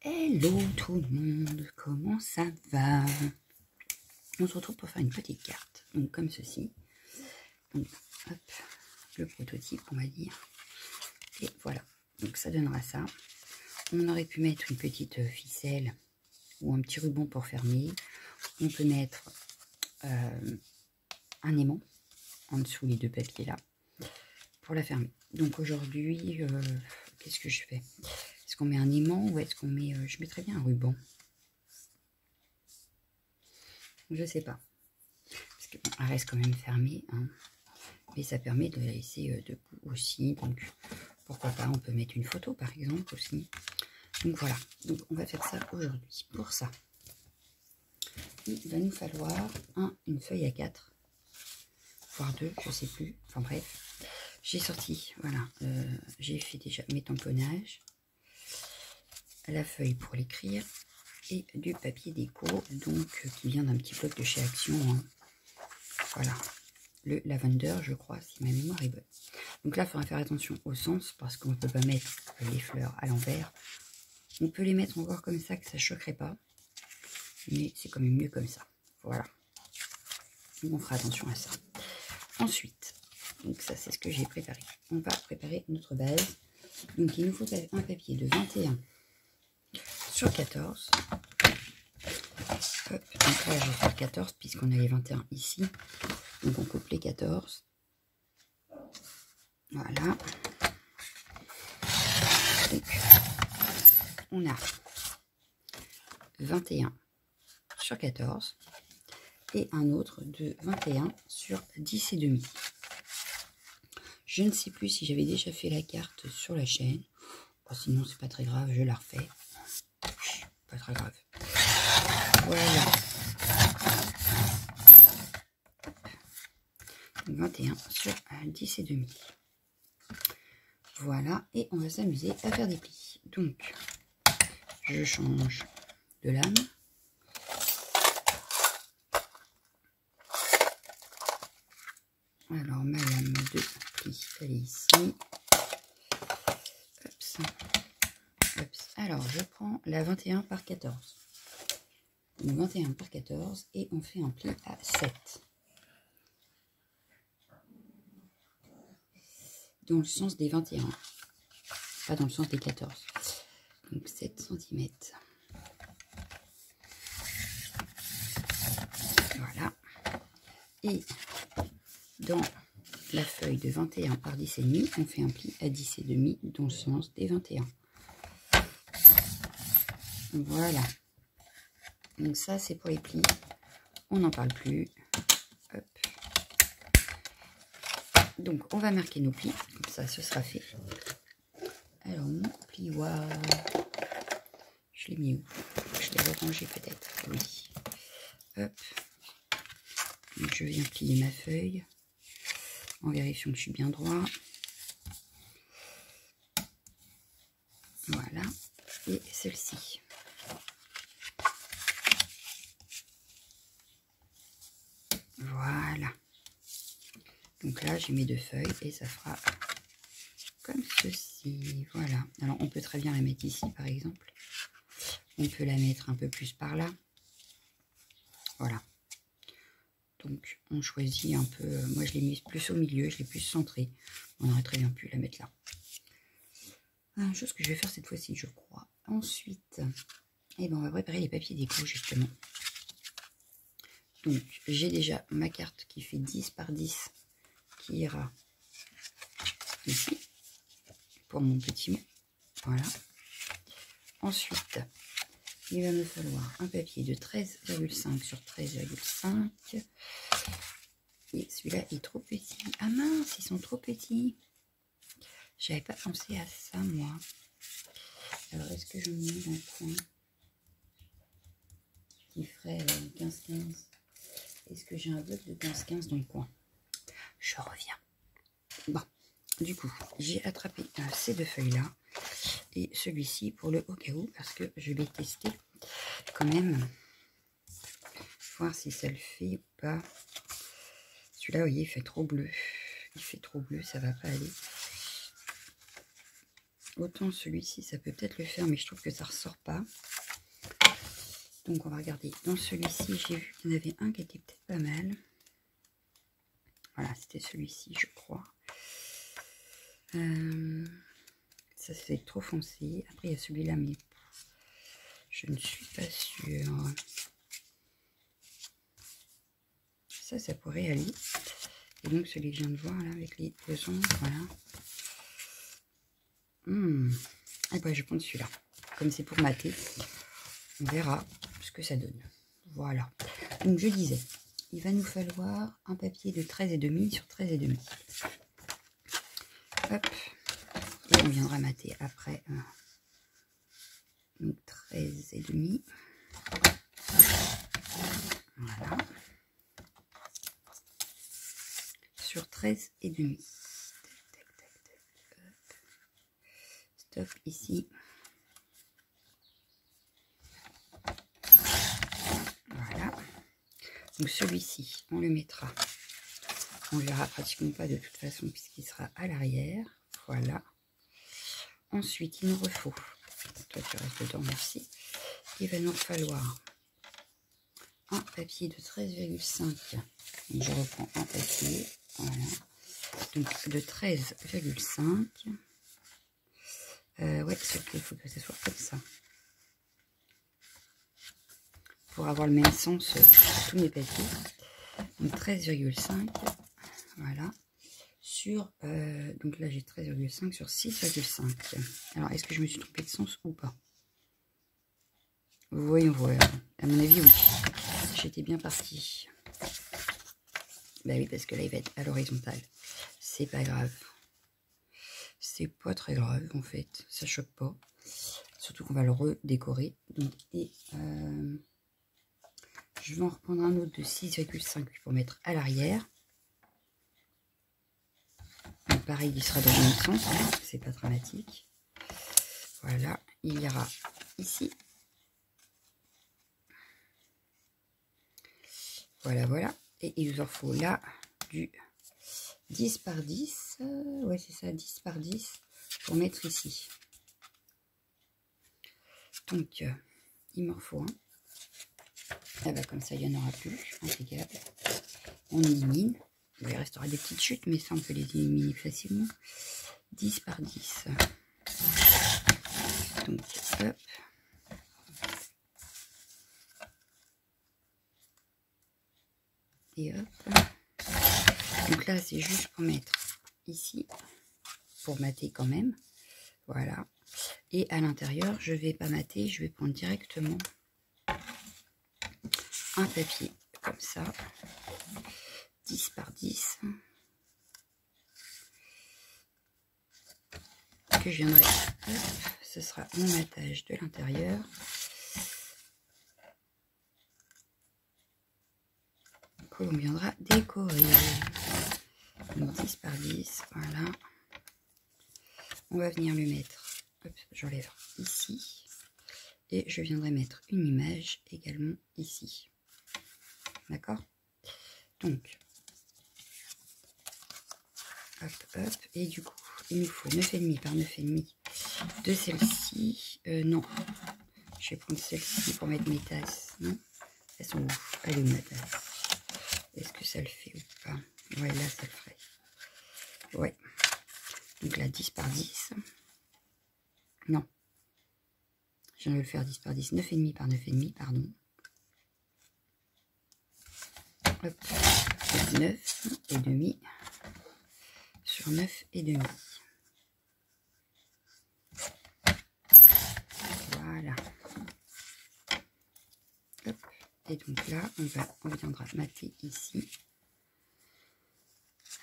Hello tout le monde, comment ça va? On se retrouve pour faire une petite carte, donc comme ceci. Donc hop, le prototype on va dire. Et voilà, donc ça donnera ça. On aurait pu mettre une petite ficelle ou un petit ruban pour fermer. On peut mettre un aimant en dessous les deux papiers là pour la fermer. Donc aujourd'hui, qu'est-ce que je fais? Est-ce qu'on met un aimant ou est-ce qu'on met... je mettrais bien un ruban. Je sais pas. Parce qu'elle reste quand même fermée. Hein. Mais ça permet de la laisser debout aussi. Donc pourquoi pas, on peut mettre une photo par exemple aussi. Donc voilà. Donc on va faire ça aujourd'hui. Pour ça, il va nous falloir une feuille A4. Voire 2, je sais plus. Enfin bref. J'ai sorti, voilà. J'ai fait déjà mes tamponnages. La feuille pour l'écrire et du papier déco donc qui vient d'un petit bloc de chez Action, hein. Voilà, le lavender je crois si ma mémoire est bonne. Donc là il faudra faire attention au sens parce qu'on ne peut pas mettre les fleurs à l'envers. On peut les mettre encore comme ça que ça choquerait pas, mais c'est quand même mieux comme ça. Voilà, donc on fera attention à ça. Ensuite, donc ça c'est ce que j'ai préparé. On va préparer notre base. Donc il nous faut un papier de 21 sur 14. Hop, donc là je vais faire 14 puisqu'on a les 21 ici. Donc on coupe les 14. Voilà. Donc on a 21 sur 14 et un autre de 21 sur 10 et demi. Je ne sais plus si j'avais déjà fait la carte sur la chaîne. Bon, sinon c'est pas très grave, je la refais. Pas très grave. Voilà. 21 sur 10 et demi. Voilà, et on va s'amuser à faire des plis. Donc, je change de lame. Alors, ma lame de pli, elle est ici. Hops. Hops. Alors, je prends la 21 par 14. Donc, 21 par 14, et on fait un pli à 7. Dans le sens des 21. Pas dans le sens des 14. Donc, 7 cm. Voilà. Et dans la feuille de 21 par 10 et demi, on fait un pli à 10 et demi dans le sens des 21. Voilà. Donc ça c'est pour les plis. On n'en parle plus. Hop. Donc on va marquer nos plis. Comme ça ce sera fait. Alors mon plioir. Je l'ai mis où? Je l'ai rangé peut-être. Oui. Hop. Donc je viens plier ma feuille. En vérifiant que je suis bien droit. Voilà. Et celle-ci. Voilà. Donc là, j'ai mes deux feuilles et ça fera comme ceci. Voilà. Alors, on peut très bien la mettre ici, par exemple. On peut la mettre un peu plus par là. Voilà. Donc, on choisit un peu... moi, je l'ai mise plus au milieu, je l'ai plus centrée. On aurait très bien pu la mettre là. Une chose que je vais faire cette fois-ci, je crois. Ensuite, eh ben, on va préparer les papiers déco, justement. Donc, j'ai déjà ma carte qui fait 10 par 10, qui ira ici, pour mon petit mot. Voilà. Ensuite, il va me falloir un papier de 13,5 sur 13,5. Et celui-là est trop petit. Ah mince, ils sont trop petits. J'avais pas pensé à ça, moi. Alors, est-ce que je me mets dans le coin qui ferait 15-15? Est-ce que j'ai un bloc de 15-15 dans le coin? Je reviens. Bon, du coup, j'ai attrapé ces deux feuilles-là et celui-ci pour le au cas où, parce que je vais tester quand même, voir si ça le fait ou pas. Celui-là, vous voyez, il fait trop bleu. Il fait trop bleu, ça va pas aller. Autant celui-ci, ça peut peut-être le faire, mais je trouve que ça ressort pas. Donc on va regarder. Dans celui-ci, j'ai vu qu'il y en avait un qui était peut-être pas mal. Voilà, c'était celui-ci, je crois. Ça c'est trop foncé. Après, il y a celui-là, mais je ne suis pas sûre. Ça pourrait aller. Et donc, celui que je viens de voir, là, avec les deux ombres, voilà. Ah bah, je prends celui-là. Comme c'est pour mater, on verra ce que ça donne. Voilà. Donc, je disais, il va nous falloir un papier de 13,5 sur 13,5. Hop. Et on viendra mater après. Donc, 13,5. Voilà. Sur 13,5. Stop ici. Voilà. Donc celui-ci, on le mettra. On ne verra pratiquement pas de toute façon puisqu'il sera à l'arrière. Voilà. Ensuite, il nous refaut. Toi, tu restes dedans, merci. Il va nous falloir un papier de 13,5. Je reprends un papier. Voilà. Donc de 13,5. Ouais, sauf qu'il faut que ce soit comme ça. Pour avoir le même sens sur tous mes papiers. Donc 13,5. Voilà. Sur, donc là j'ai 13,5 sur 6,5. Alors, est-ce que je me suis trompée de sens ou pas? Voyons voir. À mon avis, oui. J'étais bien partie. Bah oui, parce que là, il va être à l'horizontale. C'est pas grave. C'est pas très grave, en fait. Ça choque pas. Surtout qu'on va le redécorer. Donc, et je vais en reprendre un autre de 6,5 pour mettre à l'arrière. Pareil, il sera dans le même sens. Hein. C'est pas dramatique. Voilà. Il y aura ici. Voilà, voilà. Et il vous en faut là du 10 par 10. Ouais, c'est ça, 10 par 10 pour mettre ici. Donc, il m'en faut un. Ah bah, comme ça, il n'y en aura plus. Impeccable. On élimine. Il restera des petites chutes, mais ça, on peut les éliminer facilement. 10 par 10. Donc, hop. Et hop. Donc là, c'est juste pour mettre ici, pour mater quand même. Voilà. Et à l'intérieur, je vais pas mater, je vais prendre directement un papier comme ça. 10 par 10. Que je viendrai. Hop, ce sera mon matage de l'intérieur. Que l'on viendra décorer. Donc 10 par 10, voilà. On va venir le mettre, j'enlève ici. Et je viendrai mettre une image également ici. D'accord? Donc, hop, hop. Et du coup, il nous faut 9,5 par 9,5 de celle-ci. Non, je vais prendre celle-ci pour mettre mes tasses. Non? Elles sont où? Elle est où ma tasse? Est-ce que ça le fait ou pas? Ouais, là, ça le ferait. Ouais. Donc là, 10 par 10. Non. Je viens de le faire 10 par 10. 9,5 par 9,5, pardon. Hop. 9,5 sur 9,5. Voilà. Hop. Et donc là, on viendra mater ici.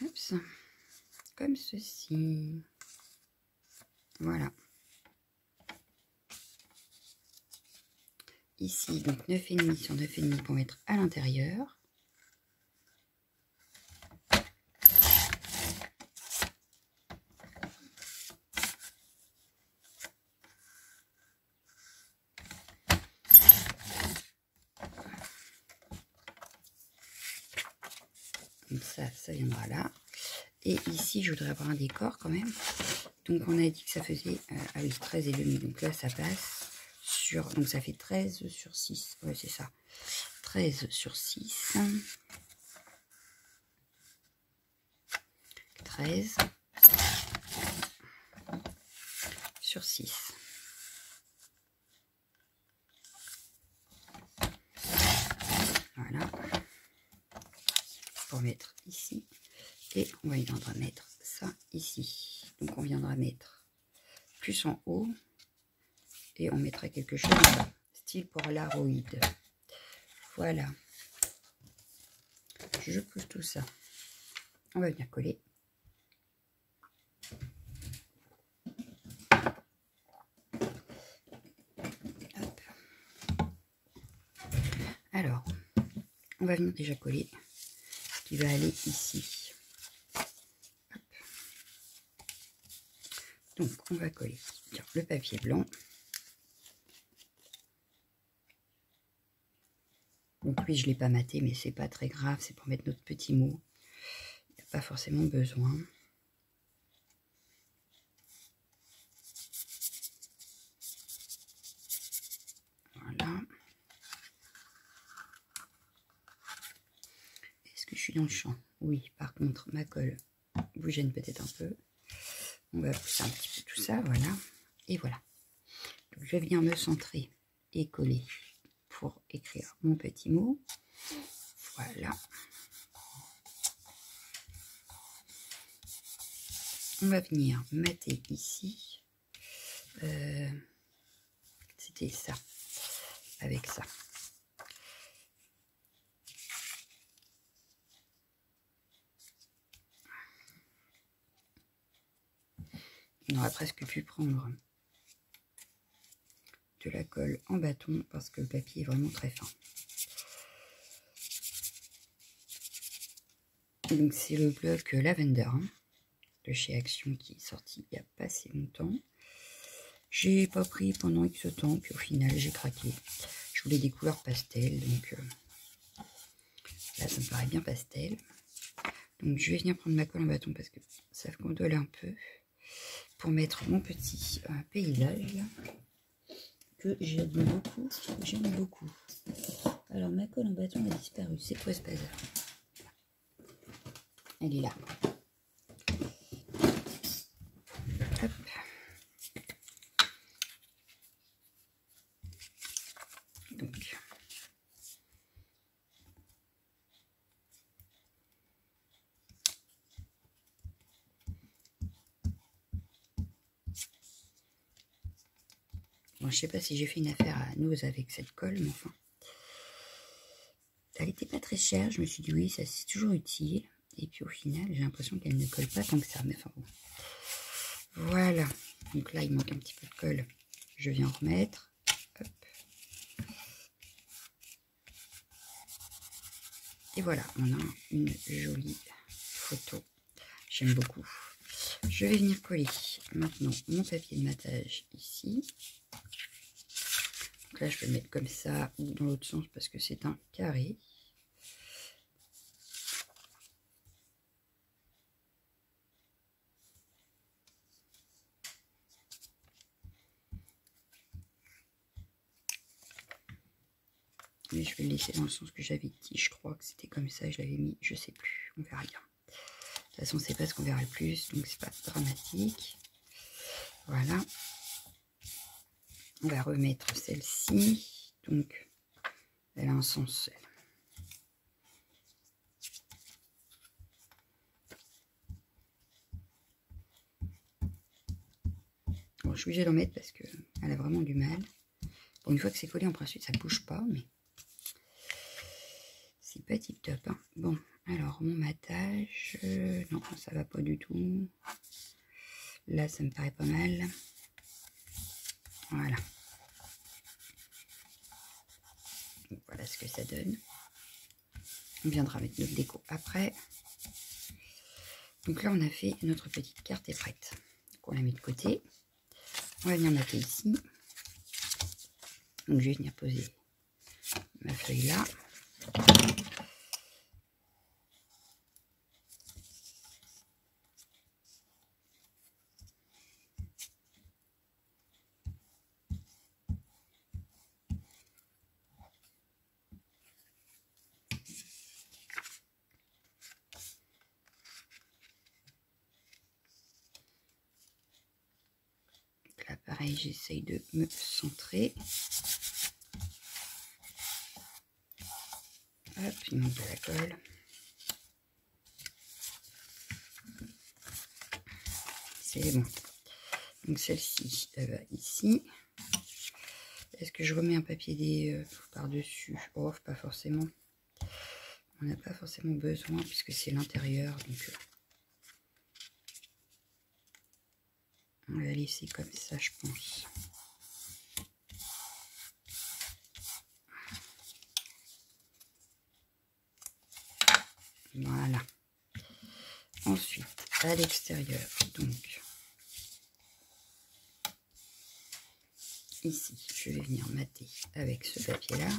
Hop. Comme ceci. Voilà. Ici, donc 9,5 sur 9,5 pour mettre à l'intérieur. Comme ça viendra là. Et ici, je voudrais avoir un décor quand même. Donc on a dit que ça faisait ah oui, 13,5. Donc là ça passe sur, donc ça fait 13 sur 6. Ouais, c'est ça. 13 sur 6. 13 sur 6. Voilà. Pour mettre ici. Et on viendra mettre ça ici. Donc on viendra mettre plus en haut. Et on mettra quelque chose en bas. Style polaroid. Voilà. Je pousse tout ça. On va venir coller. Hop. Alors, on va venir déjà coller ce qui va aller ici. Hop. Donc, on va coller le papier blanc. Donc oui, je ne l'ai pas maté, mais c'est pas très grave, c'est pour mettre notre petit mot. Il n'y a pas forcément besoin. Voilà. Est-ce que je suis dans le champ? Oui, par contre, ma colle vous gêne peut-être un peu. On va pousser un petit peu tout ça, voilà. Et voilà. Donc, je viens me centrer et coller pour écrire mon petit mot. Voilà. On va venir mater ici. C'était ça. Avec ça. On aurait presque pu prendre de la colle en bâton parce que le papier est vraiment très fin. Donc c'est le bloc Lavender hein, de chez Action qui est sorti il n'y a pas si longtemps. J'ai pas pris pendant X temps, puis au final j'ai craqué. Je voulais des couleurs pastel, donc là ça me paraît bien pastel. Donc je vais venir prendre ma colle en bâton parce que ça gondole un peu pour mettre mon petit paysage là, que j'aime beaucoup. J'aime beaucoup. Alors ma colle en bâton a disparu. C'est quoi ce bazar? Elle est là. Hop. Donc. Bon, je sais pas si j'ai fait une affaire à Nose avec cette colle, mais enfin. Elle n'était pas très chère. Je me suis dit oui, ça c'est toujours utile. Et puis au final, j'ai l'impression qu'elle ne colle pas tant que ça. Mais enfin bon. Voilà. Donc là, il manque un petit peu de colle. Je viens en remettre. Hop. Et voilà, on a une jolie photo. J'aime beaucoup. Je vais venir coller maintenant mon papier de matage ici. Donc là, je vais le mettre comme ça ou dans l'autre sens parce que c'est un carré. Mais je vais le laisser dans le sens que j'avais dit. Je crois que c'était comme ça, je l'avais mis, je sais plus. On verra bien. De toute façon, c'est pas ce qu'on verra le plus, donc c'est pas dramatique. Voilà. On va remettre celle-ci. Donc, elle a un sens. Bon, je suis obligée d'en mettre parce qu'elle a vraiment du mal. Bon, une fois que c'est collé, en principe, ça ne bouge pas, mais c'est pas tip top. Hein. Bon, alors, mon matage, non, ça va pas du tout. Là, ça me paraît pas mal. Voilà. Donc, voilà ce que ça donne. On viendra mettre notre déco après. Donc là, on a fait notre petite carte est prête. Donc, on la met de côté. On va venir mater ici. Donc, je vais venir poser ma feuille là. pareil, j'essaye de me centrer. Hop, il manque de la colle. C'est bon. Donc celle-ci, elle va ici. Est-ce que je remets un papier par-dessus? Oh, pas forcément. On n'a pas forcément besoin puisque c'est l'intérieur. Donc on va laisser comme ça, je pense. Voilà. Ensuite, à l'extérieur, donc ici, je vais venir mater avec ce papier-là.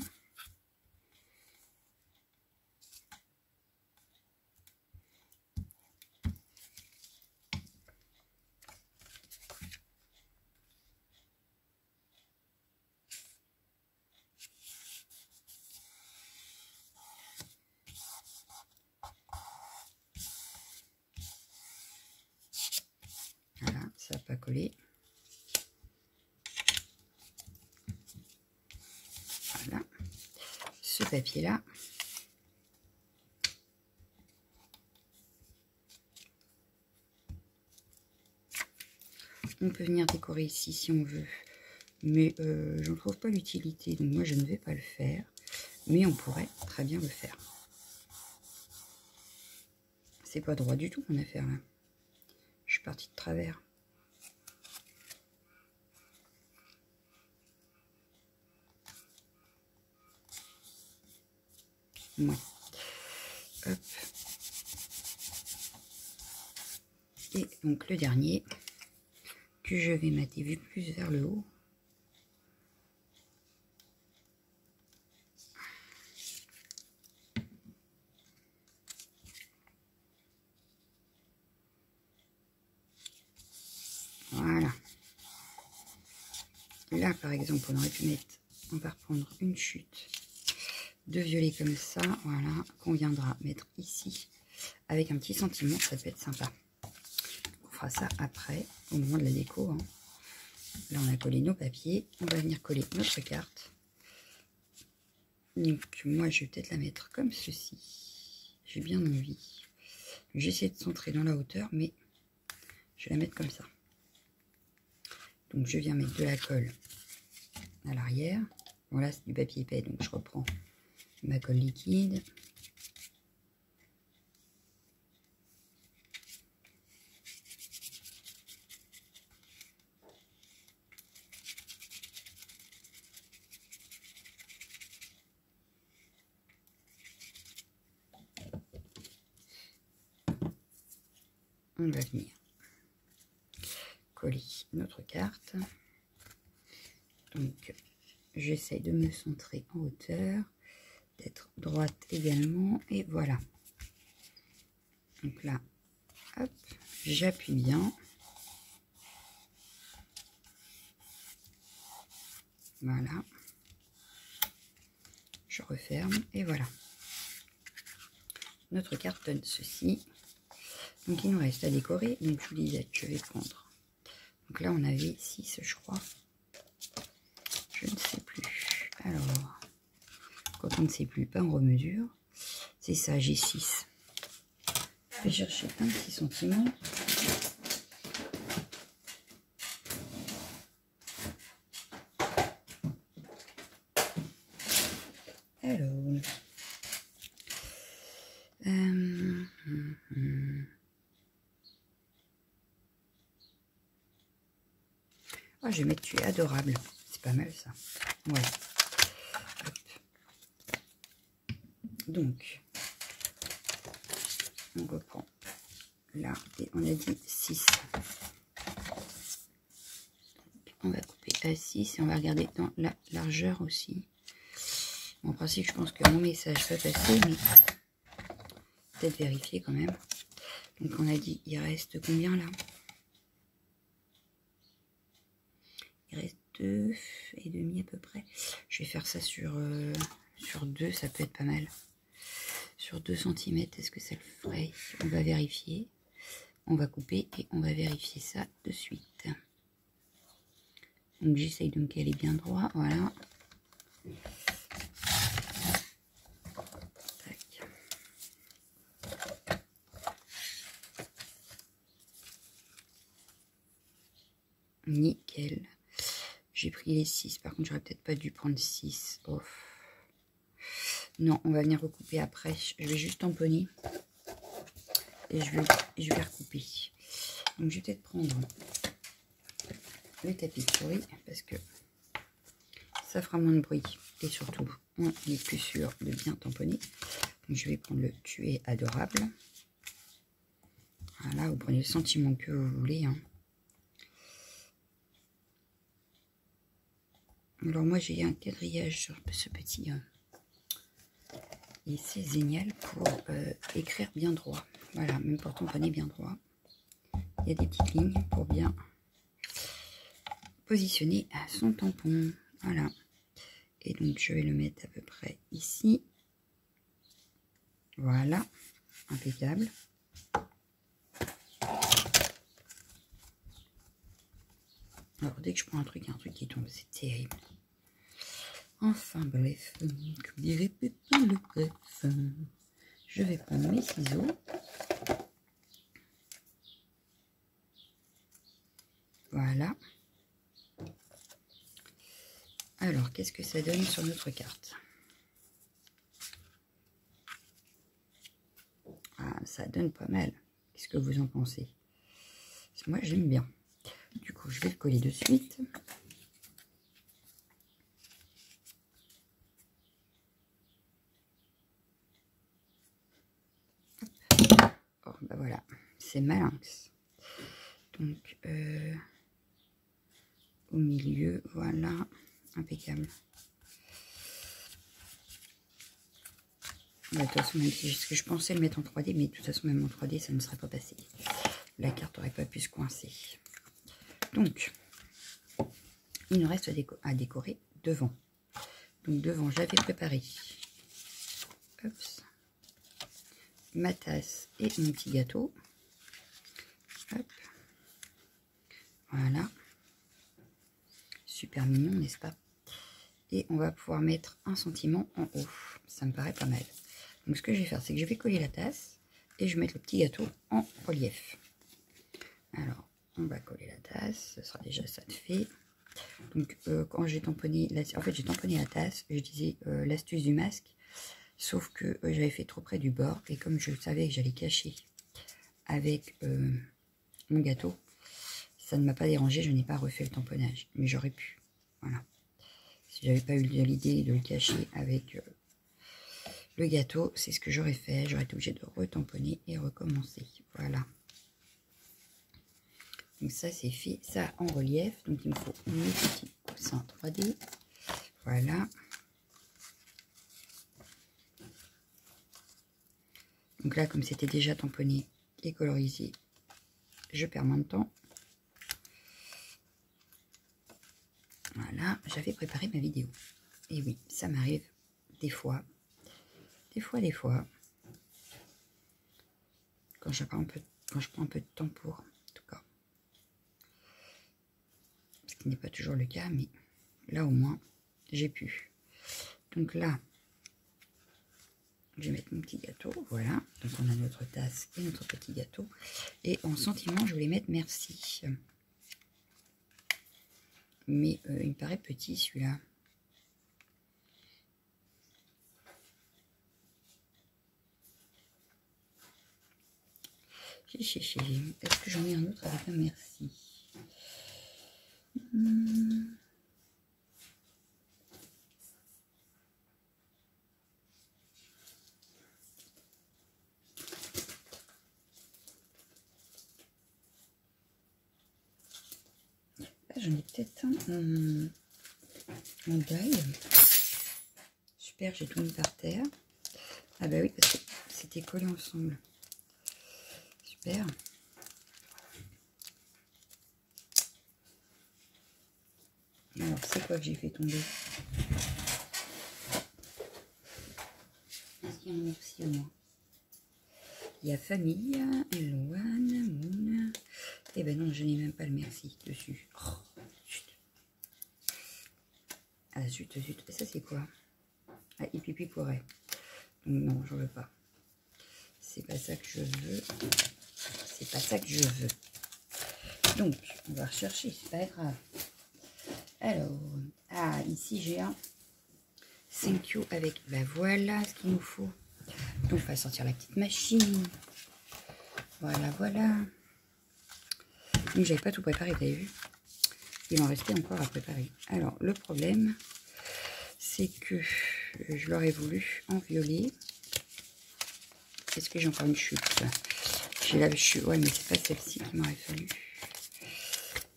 Voilà, ça n'a pas collé. Voilà. Ce papier-là, on peut venir décorer ici si on veut. Mais je ne trouve pas l'utilité, donc moi je ne vais pas le faire. Mais on pourrait très bien le faire. C'est pas droit du tout mon affaire là. Je suis partie de travers. Ouais. Hop. Et donc le dernier que je vais mater vu plus vers le haut. Voilà. Là par exemple on aurait pu mettre, on va reprendre une chute de violet comme ça, voilà, qu'on viendra mettre ici avec un petit sentiment, ça peut être sympa. On fera ça après, au moment de la déco. Hein. Là on a collé nos papiers, on va venir coller notre carte. Donc moi je vais peut-être la mettre comme ceci, j'ai bien envie. J'essaie de centrer dans la hauteur, mais je vais la mettre comme ça. Donc je viens mettre de la colle à l'arrière. Bon là c'est du papier épais, donc je reprends ma colle liquide. On va venir coller notre carte. Donc j'essaye de me centrer en hauteur, d'être droite également, et voilà. Donc là, hop, j'appuie bien. Voilà. Je referme et voilà. Notre carte donne ceci. Donc il nous reste à décorer. Donc je vous disais, je vais prendre. Donc là on avait 6 je crois. Je ne sais plus. Alors, quand on ne sait plus, pas on remesure. C'est ça, j'ai 6. Je vais chercher un petit sentiment. Alors, oh, je vais mettre tu es adorable. C'est pas mal ça. Ouais. Hop. Donc, on reprend là et on a dit 6. On va couper à 6 et on va regarder dans la largeur aussi. En principe, je pense que mon message va passer, mais peut-être vérifier quand même. Donc, on a dit, il reste combien là? Il reste 2,5 à peu près. Je vais faire ça sur 2, ça peut être pas mal. Sur 2 cm, est-ce que ça le ferait? On va vérifier. On va couper et on va vérifier ça de suite. Donc j'essaye de me caler bien droit, voilà. Tac. Nickel. J'ai pris les 6, par contre j'aurais peut-être pas dû prendre 6. Oh. Non, on va venir recouper après. Je vais juste tamponner. Et je vais recouper. Donc je vais peut-être prendre le tapis de souris parce que ça fera moins de bruit. Et surtout, on est plus sûr de bien tamponner. Donc je vais prendre le Tu es adorable. Voilà, vous prenez le sentiment que vous voulez. Hein. Alors moi j'ai un quadrillage sur ce petit... et c'est génial pour écrire bien droit. Voilà, même pour tamponner bien droit. Il y a des petites lignes pour bien positionner son tampon. Voilà. Et donc je vais le mettre à peu près ici. Voilà. Impeccable. Alors dès que je prends un truc, il y a un truc qui tombe. C'est terrible. Enfin bref. Je répète le bref. Je vais prendre mes ciseaux. Voilà. Alors, qu'est-ce que ça donne sur notre carte? Ah, ça donne pas mal. Qu'est-ce que vous en pensez? Parce que moi, j'aime bien. Du coup, je vais le coller de suite. Oh, bah voilà. C'est malinx. Donc, au milieu, voilà. Impeccable. Bah, de toute façon, même si je pensais le mettre en 3D, mais de toute façon, même en 3D, ça ne serait pas passé. La carte n'aurait pas pu se coincer. Donc, il nous reste à décorer devant. Donc, devant, j'avais préparé ma tasse et mon petit gâteau. Hop. Voilà. Super mignon, n'est-ce pas? Et on va pouvoir mettre un sentiment en haut. Ça me paraît pas mal. Donc, ce que je vais faire, c'est que je vais coller la tasse et je vais mettre le petit gâteau en relief. Alors, on va coller la tasse. Ce sera déjà ça de fait. Donc, quand j'ai tamponné, en fait, j'ai tamponné la tasse. Je disais l'astuce du masque. Sauf que j'avais fait trop près du bord. Et comme je savais que j'allais cacher avec mon gâteau, ça ne m'a pas dérangé. Je n'ai pas refait le tamponnage. Mais j'aurais pu. Voilà. Si j'avais pas eu l'idée de le cacher avec le gâteau, c'est ce que j'aurais fait. J'aurais été obligée de retamponner et recommencer. Voilà. Donc ça, c'est fait. Ça en relief. Donc il me faut un petit coussin 3D. Voilà. Donc là, comme c'était déjà tamponné et colorisé, je perds moins de temps. Voilà, j'avais préparé ma vidéo. Et oui, ça m'arrive des fois. Des fois. Quand je prends un peu de temps pour, en tout cas. Ce qui n'est pas toujours le cas, mais là au moins, j'ai pu. Donc là, je vais mettre mon petit gâteau, voilà. Donc on a notre tasse et notre petit gâteau. Et en sentiment, je voulais mettre merci. Mais il me paraît petit celui-là. Est-ce que j'en ai un autre avec un merci? J'en ai peut-être un en daille. Super, j'ai tout mis par terre. Ah bah oui, parce que c'était collé ensemble. Super. Alors, c'est quoi que j'ai fait tomber? Est-ce qu'il y a un merci au moins? Il y a famille, Eloane, Moon. Eh ben non, je n'ai même pas le merci dessus. Oh, chut. zut, zut. Ça, c'est quoi? Ah, hippie pourrait. Donc, non, j'en veux pas. C'est pas ça que je veux. C'est pas ça que je veux. Donc, on va rechercher. C'est pas grave. Alors, ah, ici, j'ai un thank you avec... Ben voilà ce qu'il nous faut. Donc, on va sortir la petite machine. Voilà, voilà. Donc, j'avais pas tout préparé, vous avez vu? Il m'en restait encore à préparer. Alors, le problème, c'est que je l'aurais voulu en violet. Est-ce que j'ai encore une chute? J'ai la chute. Ouais, mais c'est pas celle-ci qu'il m'aurait fallu.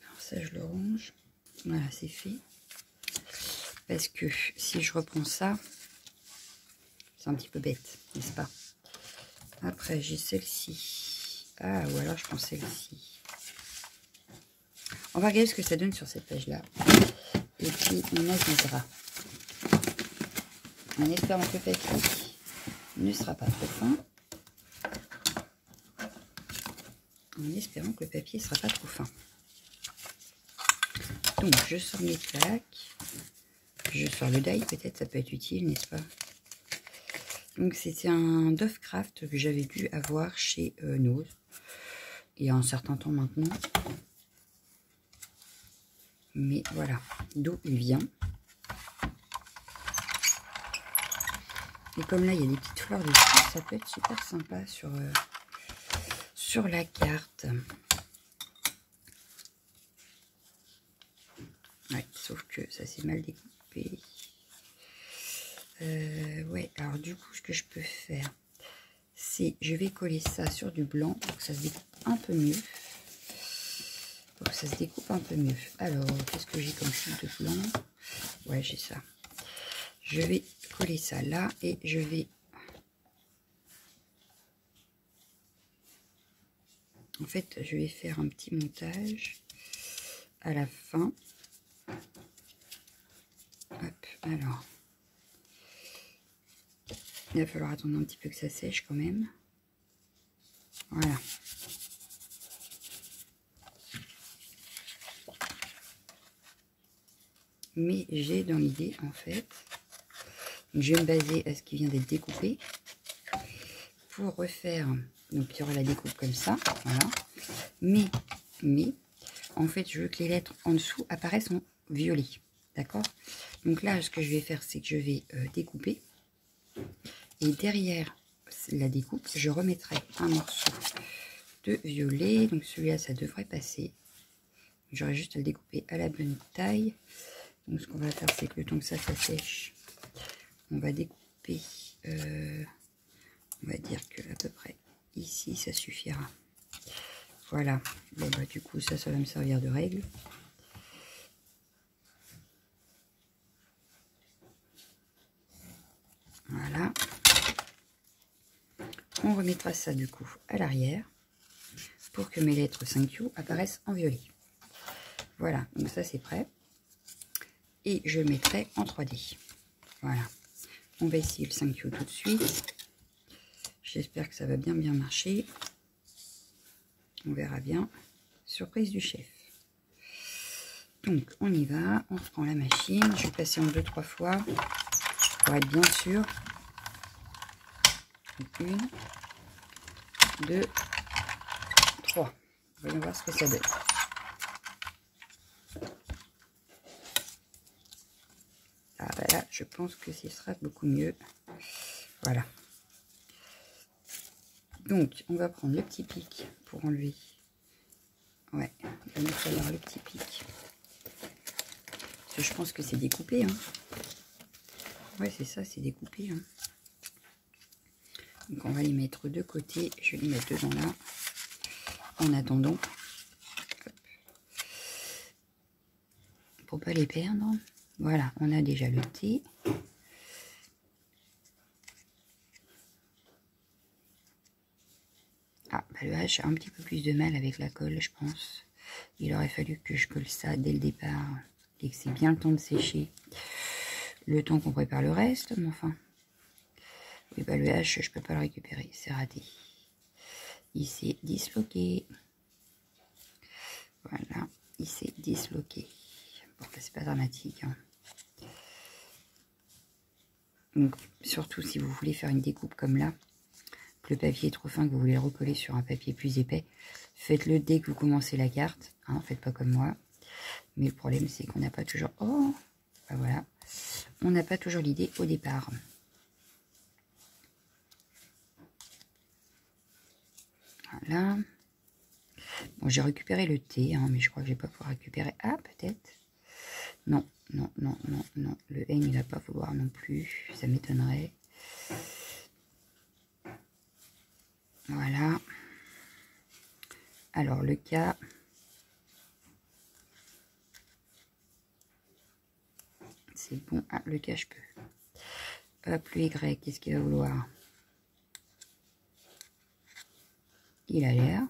Alors, ça, je le range. Voilà, c'est fait. Parce que si je reprends ça, c'est un petit peu bête, n'est-ce pas? Après, j'ai celle-ci. Ah, ou alors je prends celle-ci. On va regarder ce que ça donne sur cette page-là. Et puis, on avisera. En espérant que le papier ne sera pas trop fin. En espérant que le papier ne sera pas trop fin. Donc, je sors mes plaques. Je sors le die, peut-être, ça peut être utile, n'est-ce pas? Donc, c'était un Dovecraft que j'avais dû avoir chez Nose. Il y a un certain temps maintenant. Mais voilà, d'où il vient. Et comme là, il y a des petites fleurs dessus, ça peut être super sympa sur la carte. Ouais, sauf que ça s'est mal découpé. Ouais, alors du coup, ce que je peux faire, c'est je vais coller ça sur du blanc pour que ça se découpe un peu mieux. Alors, qu'est-ce que j'ai comme chute de blanc? Ouais, j'ai ça. Je vais coller ça là et je vais... En fait, je vais faire un petit montage à la fin. Hop, alors. Il va falloir attendre un petit peu que ça sèche quand même. Voilà. Mais j'ai dans l'idée, en fait, je vais me baser à ce qui vient d'être découpé pour refaire. Donc, il y aura la découpe comme ça, voilà. Mais, en fait, je veux que les lettres en dessous apparaissent en violet, d'accord? Donc là, ce que je vais faire, c'est que je vais découper. Et derrière la découpe, je remettrai un morceau de violet. Donc celui-là, ça devrait passer. J'aurai juste à le découper à la bonne taille. Donc ce qu'on va faire, c'est que le temps que ça sèche, on va découper, on va dire que à peu près ici, ça suffira. Voilà. Bon, bah, du coup, ça va me servir de règle. Voilà. On remettra ça du coup à l'arrière pour que mes lettres 5Q apparaissent en violet. Voilà, donc ça c'est prêt. Et je le mettrai en 3D. Voilà. On va essayer le 5Q tout de suite. J'espère que ça va bien marcher. On verra bien. Surprise du chef. Donc on y va, on reprend la machine. Je vais passer en 2-3 fois pour être bien sûr. 1, 2, 3. Voyons voir ce que ça donne. Ah bah là, je pense que ce sera beaucoup mieux. Voilà. Donc, on va prendre le petit pic pour enlever. Ouais, il va nous falloir le petit pic. Parce que je pense que c'est découpé. Hein. Ouais, c'est ça, c'est découpé. Hein. Donc, on va les mettre de côté. Je vais les mettre dedans là. En attendant. Hop. Pour pas les perdre. Voilà, on a déjà le T. Ah, bah le H a un petit peu plus de mal avec la colle, je pense. Il aurait fallu que je colle ça dès le départ et que c'est bien le temps de sécher. Le temps qu'on prépare le reste, mais enfin. Oui, bah le H, je peux pas le récupérer, c'est raté. Il s'est disloqué. Voilà, il s'est disloqué. Bon, bah, c'est pas dramatique. Hein. Donc, surtout si vous voulez faire une découpe comme là, que le papier est trop fin, que vous voulez le recoller sur un papier plus épais, faites-le dès que vous commencez la carte. Hein, faites pas comme moi. Mais le problème, c'est qu'on n'a pas toujours... Oh, ben voilà. On n'a pas toujours l'idée au départ. Voilà. Bon, j'ai récupéré le thé, hein, mais je crois que je vais pas pouvoir récupérer... Ah, peut-être. Non, non, non, non, non. Le N, il va pas vouloir non plus. Ça m'étonnerait. Voilà. Alors, le K... C'est bon. Ah, le K, je peux. Hop, le Y, qu'est-ce qu'il va vouloir? Il a l'air.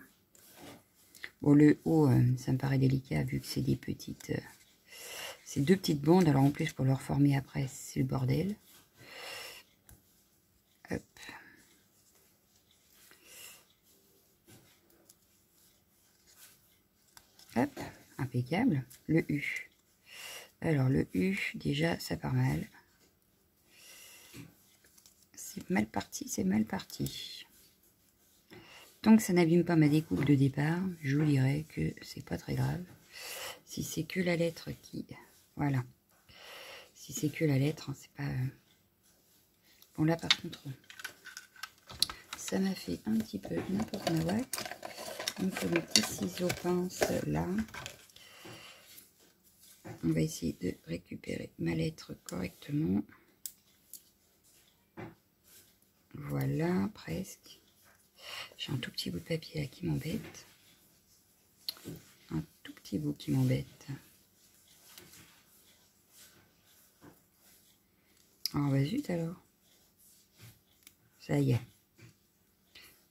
Bon, le O, ça me paraît délicat vu que c'est des petites... c'est deux petites bandes. Alors, en plus, pour le reformer après, c'est le bordel. Hop. Hop, impeccable. Le U. Alors, le U, déjà, ça part mal. C'est mal parti, c'est mal parti. Tant que ça n'abîme pas ma découpe de départ, je vous dirais que c'est pas très grave. Si c'est que la lettre qui... Voilà. Si c'est que la lettre, hein, c'est pas... Bon, là, par contre, ça m'a fait un petit peu n'importe quoi. Il me faut mes petits ciseaux pinces là. On va essayer de récupérer ma lettre correctement. Voilà, presque. J'ai un tout petit bout de papier là qui m'embête. Un tout petit bout qui m'embête. Oh bah zut alors. Ça y est.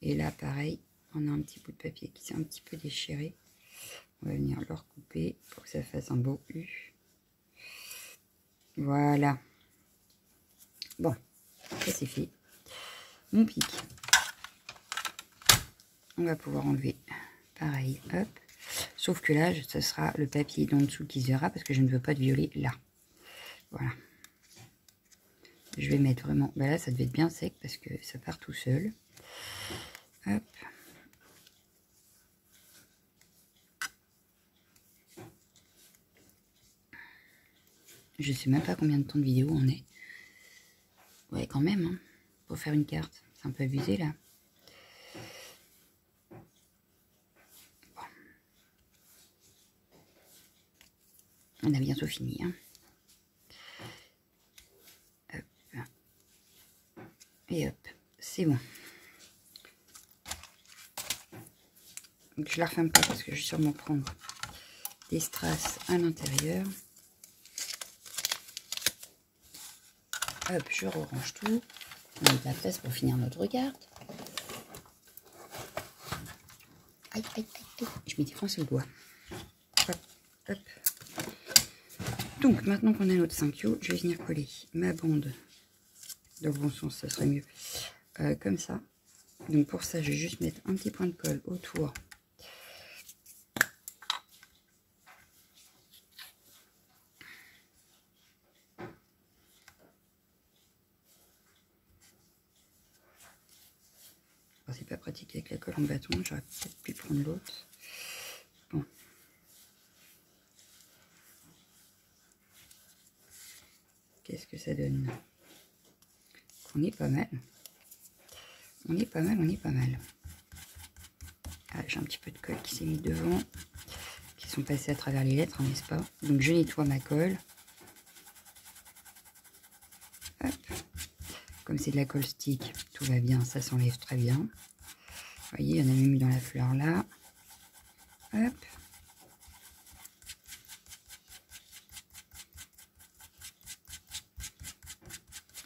Et là pareil, on a un petit bout de papier qui s'est un petit peu déchiré. On va venir le recouper pour que ça fasse un beau U. Voilà. Bon, ça c'est fait. Mon pic. On va pouvoir enlever pareil, hop. Sauf que là, ce sera le papier d'en dessous qui se verra parce que je ne veux pas de violet là. Voilà. Je vais mettre vraiment... Ben là, ça devait être bien sec parce que ça part tout seul. Hop. Je sais même pas combien de temps de vidéo on est. Ouais, quand même, hein, pour faire une carte. C'est un peu abusé, là. Bon. On a bientôt fini, hein. Hop. Et hop, c'est bon. Donc, je la referme pas parce que je vais sûrement prendre des strass à l'intérieur. Hop, je range tout. On a de la place pour finir notre carte. Aïe, aïe, aïe, aïe. Je m'ai défoncé le doigt. Hop, hop. Donc, maintenant qu'on a notre 5 je vais venir coller ma bande. Dans le bon sens, ça serait mieux. Comme ça. Donc, pour ça, je vais juste mettre un petit point de colle autour. C'est pas pratique avec la colle en bâton, j'aurais peut-être pu prendre l'autre. Bon. Qu'est-ce que ça donne? On est pas mal. On est pas mal, on est pas mal. Ah, j'ai un petit peu de colle qui s'est mis devant, qui sont passés à travers les lettres, n'est-ce pas? Donc je nettoie ma colle. Hop. Comme c'est de la colle stick, tout va bien, ça s'enlève très bien. Vous voyez, on a même mis dans la fleur là. Hop.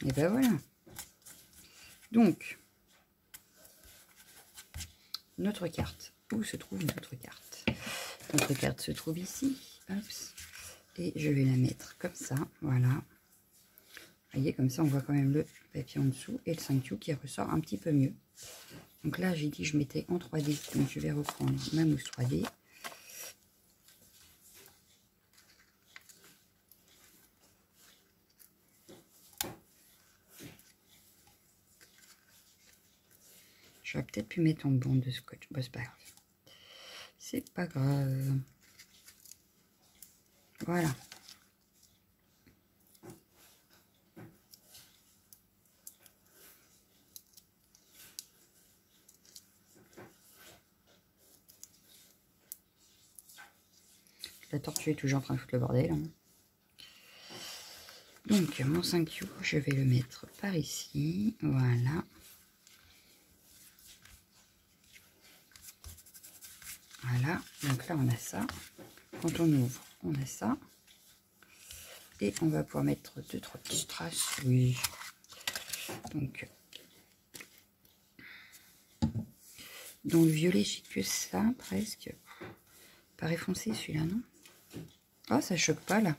Et ben voilà. Donc, notre carte. Où se trouve notre carte? Notre carte se trouve ici. Hop. Et je vais la mettre comme ça. Voilà. Vous voyez, comme ça, on voit quand même le papier en dessous et le 5U qui ressort un petit peu mieux. Donc là, j'ai dit que je mettais en 3D. Donc, je vais reprendre ma mousse 3D. J'aurais peut-être pu mettre en bande de scotch. Bon, c'est pas grave. C'est pas grave. Voilà. La tortue est toujours en train de foutre le bordel. Hein. Donc, mon 5 you, je vais le mettre par ici. Voilà. Voilà. Donc là, on a ça. Quand on ouvre, on a ça. Et on va pouvoir mettre 2-3 petits strass. Oui. Donc, dans le violet, j'ai que ça, presque. Paraît foncé, celui-là, non? Oh, ça choque pas, là.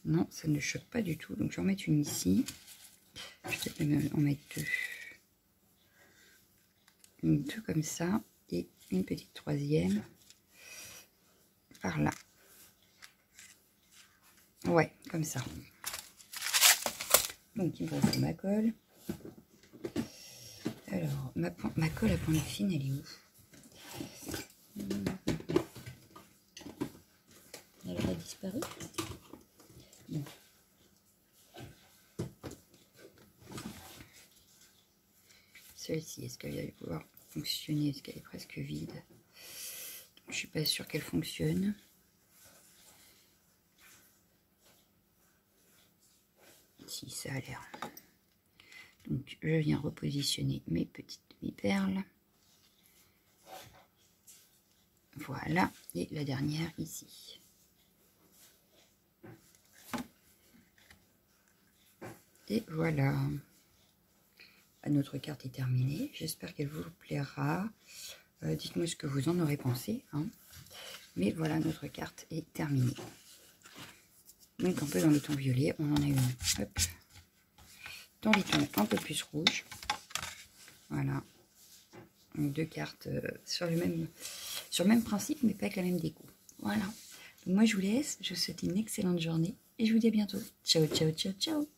Non, ça ne choque pas du tout. Donc, je vais en mettre une ici. Je vais peut-être même en mettre deux. Deux comme ça. Et une petite troisième. Par là. Ouais, comme ça. Donc, il me faut ma colle. Alors, ma colle à pointe fine, elle est où? Elle a disparu? Non. Celle-ci, est-ce qu'elle va pouvoir fonctionner? Est-ce qu'elle est presque vide? Je suis pas sûre qu'elle fonctionne. Si, ça a l'air. Donc, je viens repositionner mes petites demi-perles. Voilà. Et la dernière ici. Et voilà. Notre carte est terminée. J'espère qu'elle vous plaira. Dites-moi ce que vous en aurez pensé. Hein. Mais voilà, notre carte est terminée. Donc un peu dans les tons violets. On en a une. Hop. Dans les tons un peu plus rouges. Voilà. Donc, deux cartes sur le même principe, mais pas avec la même déco. Voilà. Donc moi, je vous laisse. Je vous souhaite une excellente journée. Et je vous dis à bientôt. Ciao, ciao, ciao, ciao.